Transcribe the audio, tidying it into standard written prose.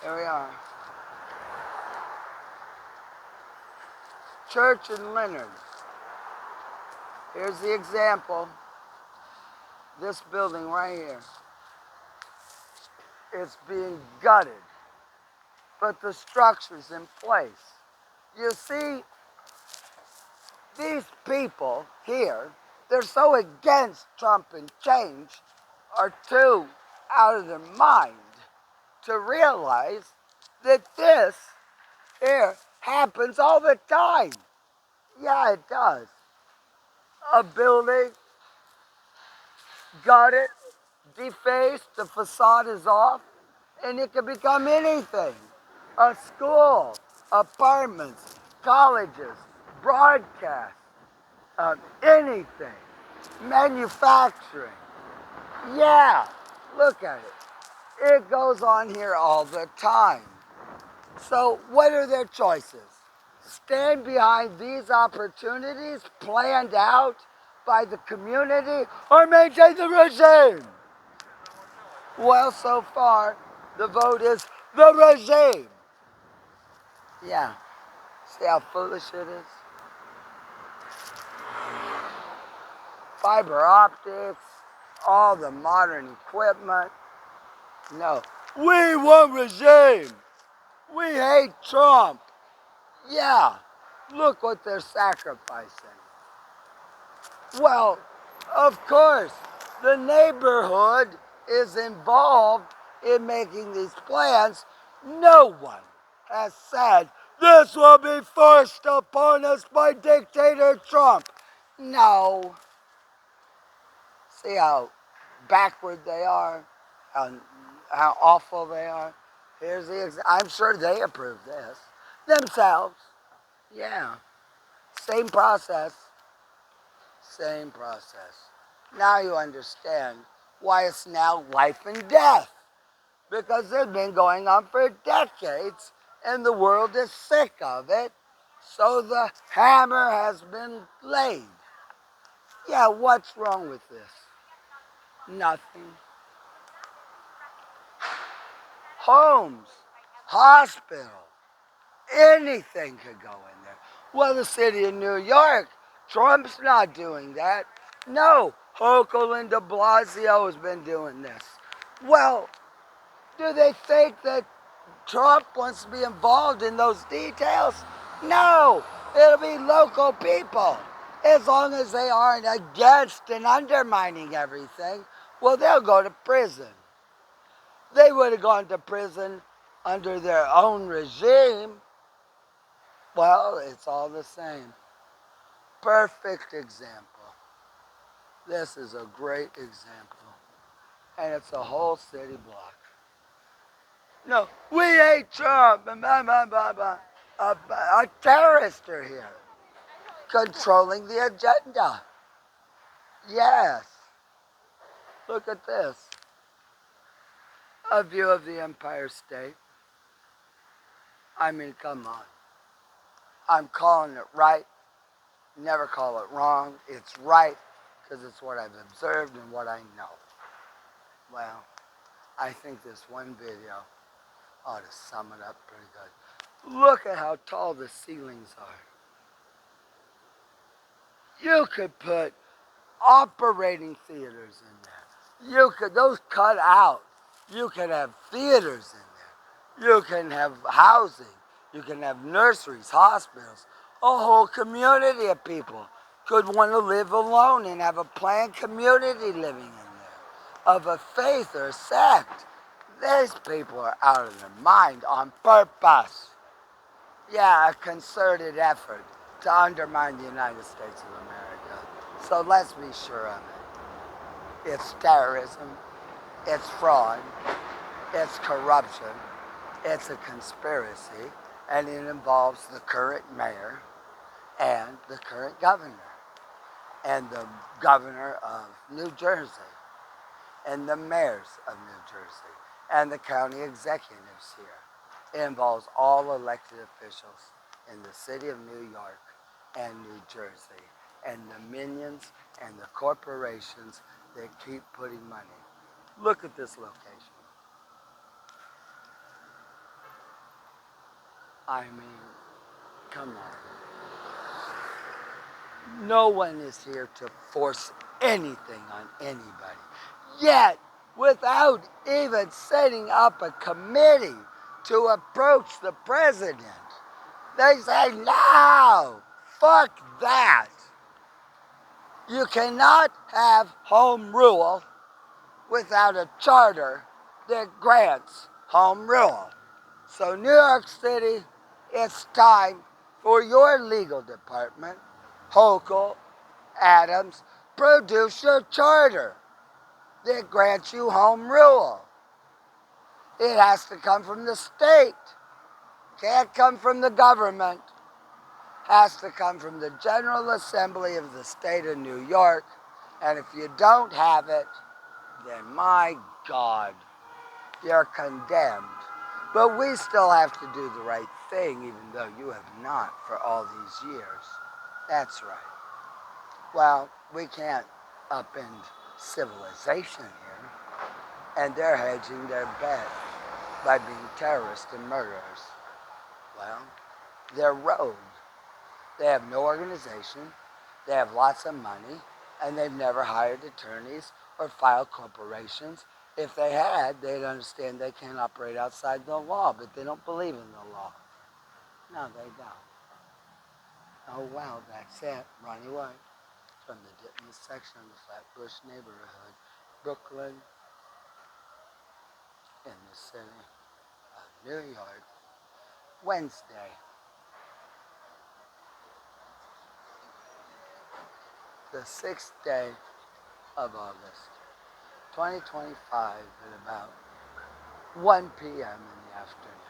Here we are. Church in Leonard. Here's the example. This building right here. It's being gutted, but the structure's in place. You see, these people here, they're so against Trump and change, are too out of their mind to realize that this here happens all the time. Yeah, it does. A building, gutted, defaced, the facade is off, and it can become anything. A school, apartments, colleges, broadcast, anything. Manufacturing. Yeah, look at it. It goes on here all the time. So what are their choices? Stand behind these opportunities planned out by the community or maintain the regime? Well, so far, the vote is the regime. Yeah. See how foolish it is? Fiber optics, all the modern equipment. No. We want regime. We hate Trump. Yeah. Look what they're sacrificing. Well, of course, the neighborhood is involved in making these plans. No one has said, this will be forced upon us by dictator Trump. No. See how backward they are, how awful they are. Here's the I'm sure they approve this themselves. Yeah. Same process. Same process. Now you understand why it's now life and death. Because it's been going on for decades and the world is sick of it. So the hammer has been laid. Yeah, what's wrong with this? Nothing. Homes, hospital, anything could go in there. Well, the city of New York, Trump's not doing that. No, Hochul and de Blasio has been doing this. Well, do they think that Trump wants to be involved in those details? No, it'll be local people. As long as they aren't against and undermining everything, well, they'll go to prison. They would have gone to prison under their own regime. Well, it's all the same. Perfect example. This is a great example. And it's a whole city block. No, we hate Trump and blah, blah, blah, blah. A terrorist are here controlling the agenda. Yes. Look at this. A view of the Empire State. I mean, come on. I'm calling it right. Never call it wrong. It's right because it's what I've observed and what I know. Well, I think this one video ought to sum it up pretty good. Look at how tall the ceilings are. You could put operating theaters in there. You could, those cut out. You can have theaters in there. You can have housing. You can have nurseries, hospitals. A whole community of people could want to live alone and have a planned community living in there of a faith or a sect. These people are out of their mind on purpose. Yeah, a concerted effort to undermine the United States of America. So let's be sure of it. It's terrorism, it's fraud, it's corruption, it's a conspiracy, and it involves the current mayor and the current governor and the governor of New Jersey and the mayors of New Jersey and the county executives here. It involves all elected officials in the city of New York and New Jersey and the minions and the corporations that keep putting money. Look at this location. I mean, come on. No one is here to force anything on anybody. Yet, without even setting up a committee to approach the president, they say, no, fuck that. You cannot have home rule without a charter that grants home rule. So New York City, it's time for your legal department, Hochul, Adams, produce your charter that grants you home rule. It has to come from the state. Can't come from the government. Has to come from the General Assembly of the state of New York. And if you don't have it, then my God, you're condemned. But we still have to do the right thing, even though you have not for all these years. That's right. Well, we can't upend civilization here. And they're hedging their bet by being terrorists and murderers. Well, they're rogue. They have no organization. They have lots of money. And they've never hired attorneys or filed corporations. If they had, they'd understand they can't operate outside the law, but they don't believe in the law. No, they don't. Oh, wow, that's it. Ronnie White from the section of the Flatbush neighborhood, Brooklyn, in the city of New York, Wednesday, the 6th day of August, 2025 at about 1 p.m. in the afternoon.